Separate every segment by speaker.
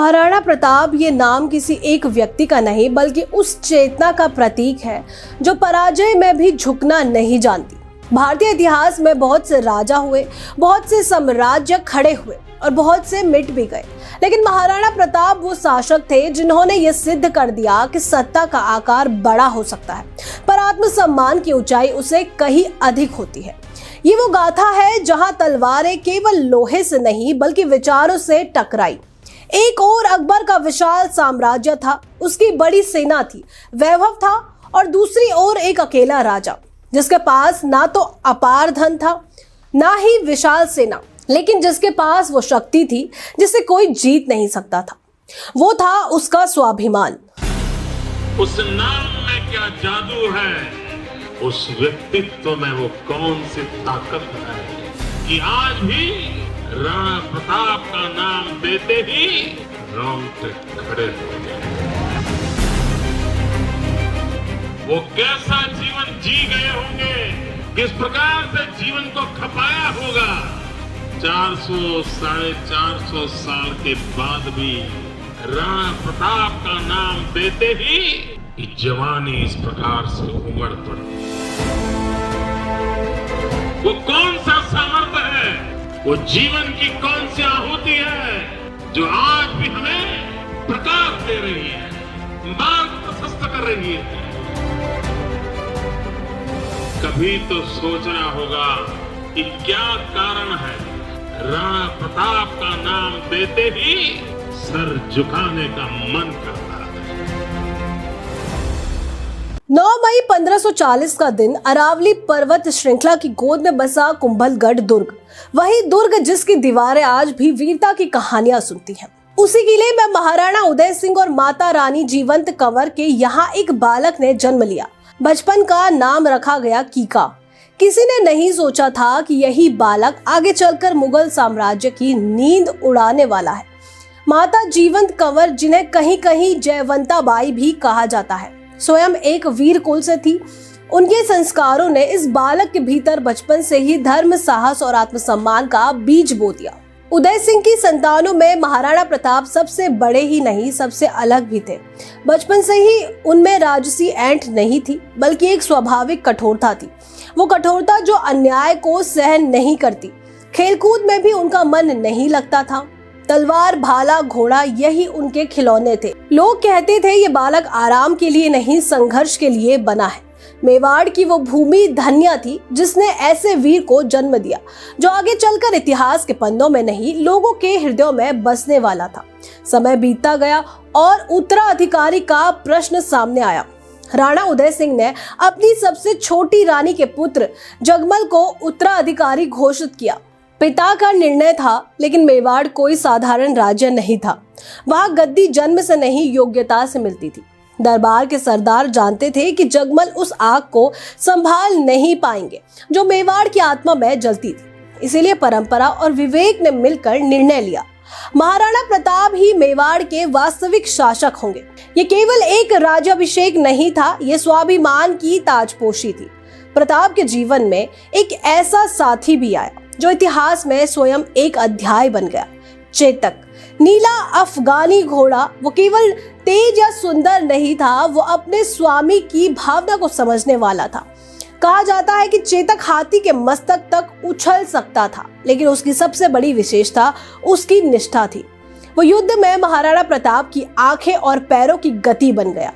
Speaker 1: महाराणा प्रताप ये नाम किसी एक व्यक्ति का नहीं बल्कि उस चेतना का प्रतीक है जो पराजय में भी झुकना नहीं जानती। भारतीय इतिहास में बहुत से राजा हुए, बहुत से साम्राज्य खड़े हुए और बहुत से मिट भी गए, लेकिन महाराणा प्रताप वो शासक थे जिन्होंने ये सिद्ध कर दिया कि सत्ता का आकार बड़ा हो सकता है पर आत्मसम्मान की ऊंचाई उसे कहीं अधिक होती है। ये वो गाथा है जहां तलवारें केवल लोहे से नहीं बल्कि विचारों से टकराई। एक और अकबर का विशाल साम्राज्य था, उसकी बड़ी सेना थी, वैभव था, और दूसरी ओर एक अकेला राजा जिसके पास ना तो अपार धन था ना ही विशाल सेना, लेकिन जिसके पास वो शक्ति थी जिसे कोई जीत नहीं सकता था। वो था उसका स्वाभिमान।
Speaker 2: उस नाम में क्या जादू है, उस व्यक्तित्व में वो कौन सी ताकत है कि आज भी राणा प्रताप का नाम देते ही रोंगटे खड़े हो गए। वो कैसा जीवन जी गए होंगे, किस प्रकार से जीवन को खपाया होगा। 400 साढ़े 400 साल के बाद भी राणा प्रताप का नाम देते ही जवानी इस प्रकार से उमड़ पड़ी। वो कौन सा सामर्थ्य है, वो जीवन की कौन सी आहुति है जो आज भी हमें प्रकाश दे रही है, मार्ग प्रशस्त कर रही है। कभी तो सोचना होगा कि क्या कारण है राणा प्रताप का नाम देते ही सर झुकाने का मन करता है।
Speaker 1: 9 मई 1540 का दिन अरावली पर्वत श्रृंखला की गोद में बसा कुंभलगढ़ दुर्ग, वही दुर्ग जिसकी दीवारें आज भी वीरता की कहानियां सुनती हैं। उसी किले में महाराणा उदय सिंह और माता रानी जीवंत कंवर के यहाँ एक बालक ने जन्म लिया। बचपन का नाम रखा गया कीका। किसी ने नहीं सोचा था कि यही बालक आगे चलकर मुगल साम्राज्य की नींद उड़ाने वाला है। माता जीवंत कंवर, जिन्हें कहीं कहीं जयवंता बाई भी कहा जाता है, स्वयं एक वीर कुल से थी। उनके संस्कारों ने इस बालक के भीतर बचपन से ही धर्म, साहस और आत्मसम्मान का बीज बो दिया। उदय सिंह की संतानों में महाराणा प्रताप सबसे बड़े ही नहीं सबसे अलग भी थे। बचपन से ही उनमें राजसी ऐंठ नहीं थी बल्कि एक स्वाभाविक कठोरता थी। वो कठोरता जो अन्याय को सहन नहीं करती। खेलकूद में भी उनका मन नहीं लगता था। तलवार, भाला, घोड़ा यही उनके खिलौने थे। लोग कहते थे ये बालक आराम के लिए नहीं संघर्ष के लिए बना है। मेवाड़ की वो भूमि धन्य थी जिसने ऐसे वीर को जन्म दिया जो आगे चलकर इतिहास के पन्नों में नहीं लोगों के हृदयों में बसने वाला था। समय बीतता गया और उत्तराधिकारी का प्रश्न सामने आया। राणा उदय सिंह ने अपनी सबसे छोटी रानी के पुत्र जगमल को उत्तराधिकारी घोषित किया। पिता का निर्णय था, लेकिन मेवाड़ कोई साधारण राज्य नहीं था। वहां गद्दी जन्म से नहीं योग्यता से मिलती थी। दरबार के सरदार जानते थे कि जगमल उस आग को संभाल नहीं पाएंगे जो मेवाड़ की आत्मा में जलती थी। इसीलिए परंपरा और विवेक ने मिलकर निर्णय लिया, महाराणा प्रताप ही मेवाड़ के वास्तविक शासक होंगे। ये केवल एक राज्याभिषेक नहीं था, ये स्वाभिमान की ताजपोशी थी। प्रताप के जीवन में एक ऐसा साथी भी आया जो इतिहास में स्वयं एक अध्याय बन गया। चेतक, नीला अफगानी घोड़ा। वो केवल तेज या सुंदर नहीं था, वो अपने स्वामी की भावना को समझने वाला था। कहा जाता है कि चेतक हाथी के मस्तक तक उछल सकता था, लेकिन उसकी सबसे बड़ी विशेषता उसकी निष्ठा थी। वो युद्ध में महाराणा प्रताप की आंखें और पैरों की गति बन गया।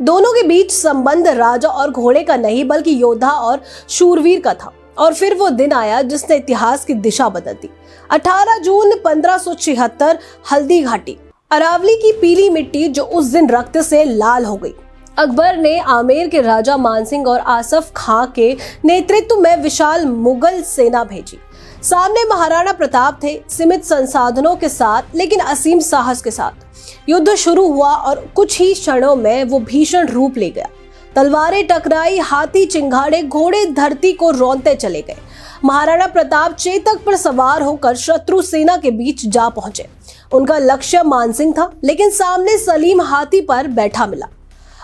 Speaker 1: दोनों के बीच संबंध राजा और घोड़े का नहीं बल्कि योद्धा और शूरवीर का था। और फिर वो दिन आया जिसने इतिहास की दिशा बदल दी। 18 जून 1576, हल्दी घाटी। अरावली की पीली मिट्टी जो उस दिन रक्त से लाल हो गई। अकबर ने आमेर के राजा मानसिंह और आसफ खां के नेतृत्व में विशाल मुगल सेना भेजी। सामने महाराणा प्रताप थे, सीमित संसाधनों के साथ लेकिन असीम साहस के साथ। युद्ध शुरू हुआ और कुछ ही क्षणों में वो भीषण रूप ले गया। तलवारें टकराई, हाथी चिंगाड़े, घोड़े धरती को रौंदते चले गए। महाराणा प्रताप चेतक पर सवार होकर शत्रु सेना के बीच जा पहुंचे। उनका लक्ष्य मानसिंह था, लेकिन सामने सलीम हाथी पर बैठा मिला।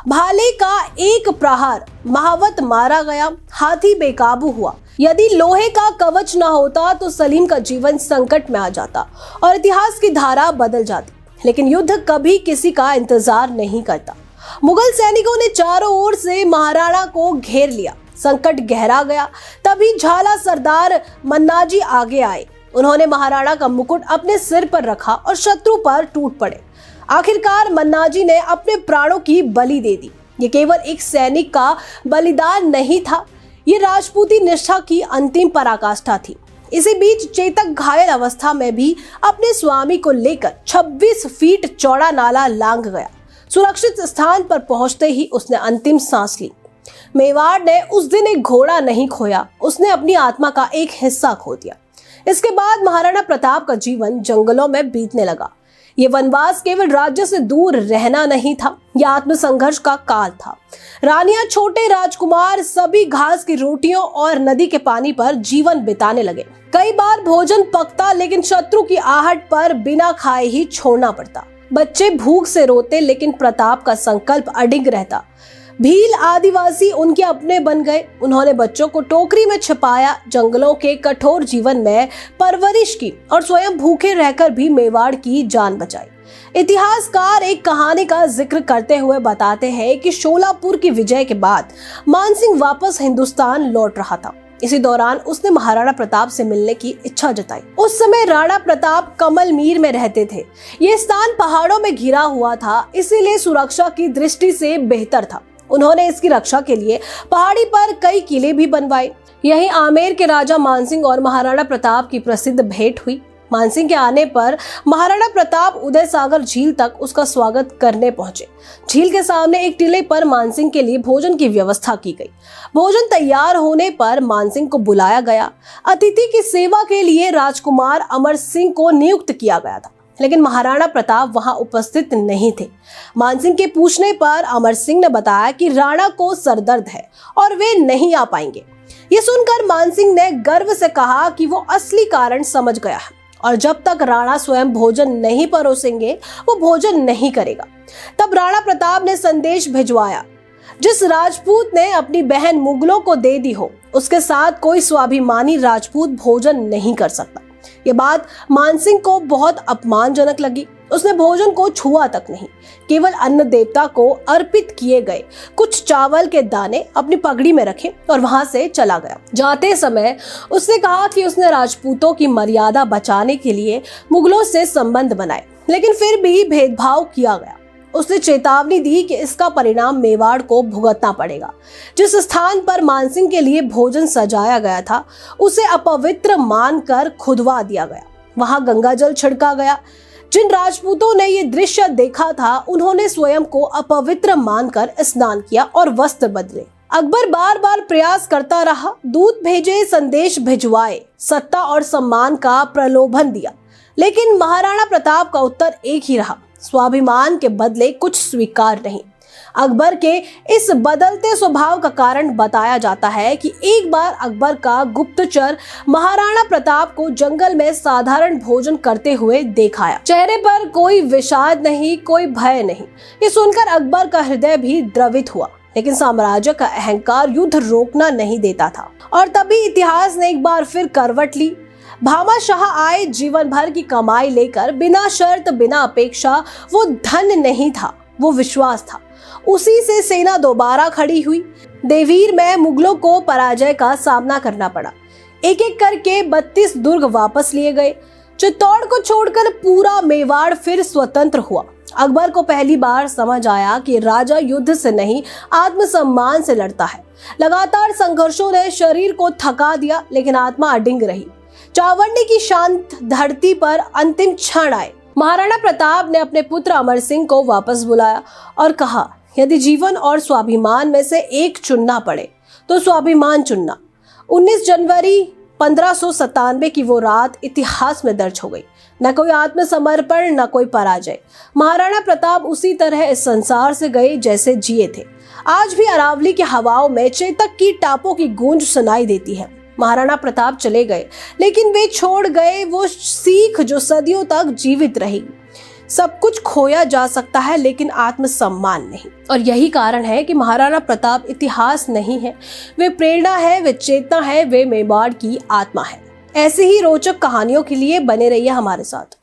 Speaker 1: भाले का एक प्रहार महावत मारा गया, हाथी बेकाबू हुआ। यदि लोहे का कवच न होता तो सलीम का जीवन संकट में आ जाता और इतिहास की धारा बदल जाती। लेकिन युद्ध कभी किसी का इंतजार नहीं करता। मुगल सैनिकों ने चारों ओर से महाराणा को घेर लिया। संकट गहरा गया। तभी झाला सरदार मन्नाजी आगे आए। उन्होंने महाराणा का मुकुट अपने सिर पर रखा और शत्रु पर टूट पड़े। आखिरकार मन्नाजी ने अपने प्राणों की बलि दे दी। ये केवल एक सैनिक का बलिदान नहीं था, ये राजपूती निष्ठा की अंतिम पराकाष्ठा थी। इसी बीच चेतक घायल अवस्था में भी अपने स्वामी को लेकर 26 फीट चौड़ा नाला लांघ गया। सुरक्षित स्थान पर पहुंचते ही उसने अंतिम सांस ली। मेवाड़ ने उस दिन एक घोड़ा नहीं खोया, उसने अपनी आत्मा का एक हिस्सा खो दिया। इसके बाद महाराणा प्रताप का जीवन जंगलों में बीतने लगा। ये वनवास केवल राज्य से दूर रहना नहीं था, यह आत्मसंघर्ष का काल था। रानियां, छोटे राजकुमार सभी घास की रोटियों और नदी के पानी पर जीवन बिताने लगे। कई बार भोजन पकता, लेकिन शत्रु की आहट पर बिना खाए ही छोड़ना पड़ता। बच्चे भूख से रोते, लेकिन प्रताप का संकल्प अडिग रहता। भील आदिवासी उनके अपने बन गए। उन्होंने बच्चों को टोकरी में छिपाया, जंगलों के कठोर जीवन में परवरिश की और स्वयं भूखे रहकर भी मेवाड़ की जान बचाई। इतिहासकार एक कहानी का जिक्र करते हुए बताते हैं कि शोलापुर की विजय के बाद मानसिंह वापस हिंदुस्तान लौट रहा था। इसी दौरान उसने महाराणा प्रताप से मिलने की इच्छा जताई। उस समय राणा प्रताप कमलमीर में रहते थे। ये स्थान पहाड़ों में घिरा हुआ था, इसीलिए सुरक्षा की दृष्टि से बेहतर था। उन्होंने इसकी रक्षा के लिए पहाड़ी पर कई किले भी बनवाए। यही आमेर के राजा मानसिंह और महाराणा प्रताप की प्रसिद्ध भेंट हुई। मानसिंह के आने पर महाराणा प्रताप उदय सागर झील तक उसका स्वागत करने पहुंचे। झील के सामने एक टीले पर मानसिंह के लिए भोजन की व्यवस्था की गई। भोजन तैयार होने पर मानसिंह को बुलाया गया। अतिथि की सेवा के लिए राजकुमार अमर सिंह को नियुक्त किया गया था, लेकिन महाराणा प्रताप वहां उपस्थित नहीं थे। मानसिंह के पूछने पर अमर सिंह ने बताया कि राणा को सरदर्द है और वे नहीं आ पाएंगे। ये सुनकर मानसिंह ने गर्व से कहा कि वो असली कारण समझ गया है और जब तक राणा स्वयं भोजन नहीं परोसेंगे वो भोजन नहीं करेगा। तब राणा प्रताप ने संदेश भिजवाया, जिस राजपूत ने अपनी बहन मुगलों को दे दी हो उसके साथ कोई स्वाभिमानी राजपूत भोजन नहीं कर सकता। ये बात मानसिंह को बहुत अपमानजनक लगी। उसने भोजन को छुआ तक नहीं, केवल अन्न देवता को अर्पित किए गए कुछ चावल के दाने अपनी पगड़ी में रखे और वहां से चला गया। जाते समय उसने कहा कि उसने राजपूतों की मर्यादा बचाने के लिए मुगलों से संबंध बनाए, लेकिन फिर भी भेदभाव किया गया। उसने चेतावनी दी कि इसका परिणाम मेवाड़ को भुगतना पड़ेगा। जिस स्थान पर मानसिंह के लिए भोजन सजाया गया था उसे अपवित्र मानकर खुदवा दिया गया। वहां गंगा जल छिड़का गया। जिन राजपूतों ने ये दृश्य देखा था उन्होंने स्वयं को अपवित्र मानकर स्नान किया और वस्त्र बदले। अकबर बार बार प्रयास करता रहा, दूत भेजे, संदेश भिजवाए, सत्ता और सम्मान का प्रलोभन दिया, लेकिन महाराणा प्रताप का उत्तर एक ही रहा, स्वाभिमान के बदले कुछ स्वीकार नहीं। अकबर के इस बदलते स्वभाव का कारण बताया जाता है कि एक बार अकबर का गुप्तचर महाराणा प्रताप को जंगल में साधारण भोजन करते हुए देखाया। चेहरे पर कोई विषाद नहीं, कोई भय नहीं। ये सुनकर अकबर का हृदय भी द्रवित हुआ, लेकिन साम्राज्य का अहंकार युद्ध रोकना नहीं देता था। और तभी इतिहास ने एक बार फिर करवट ली। भामाशाह आए जीवन भर की कमाई लेकर, बिना शर्त बिना अपेक्षा। वो धन नहीं था, वो विश्वास था। उसी से सेना दोबारा खड़ी हुई। देवीर में मुगलों को पराजय का सामना करना पड़ा। एक एक करके 32 दुर्ग वापस लिए गए। चित्तौड़ को छोड़कर पूरा मेवाड़ फिर स्वतंत्र हुआ। अकबर को पहली बार समझ आया कि राजा युद्ध से नहीं, आत्मसम्मान से लड़ता है। लगातार संघर्षों ने शरीर को थका दिया, लेकिन आत्मा अडिग रही। चावंडी की शांत धरती पर अंतिम क्षण आए। महाराणा प्रताप ने अपने पुत्र अमर सिंह को वापस बुलाया और कहा, यदि जीवन और स्वाभिमान में से एक चुनना पड़े तो स्वाभिमान चुनना। 19 जनवरी 1597 की वो रात इतिहास में दर्ज हो गई। न कोई आत्मसमर्पण, न कोई पराजय। महाराणा प्रताप उसी तरह इस संसार से गए जैसे जिए थे। आज भी अरावली की हवाओं में चेतक की टापों की गूंज सुनाई देती है। महाराणा प्रताप चले गए, लेकिन वे छोड़ गए वो सीख जो सदियों तक जीवित रहेगी। सब कुछ खोया जा सकता है, लेकिन आत्मसम्मान नहीं। और यही कारण है कि महाराणा प्रताप इतिहास नहीं है, वे प्रेरणा है, वे चेतना है, वे मेवाड़ की आत्मा है। ऐसी ही रोचक कहानियों के लिए बने रहिए हमारे साथ।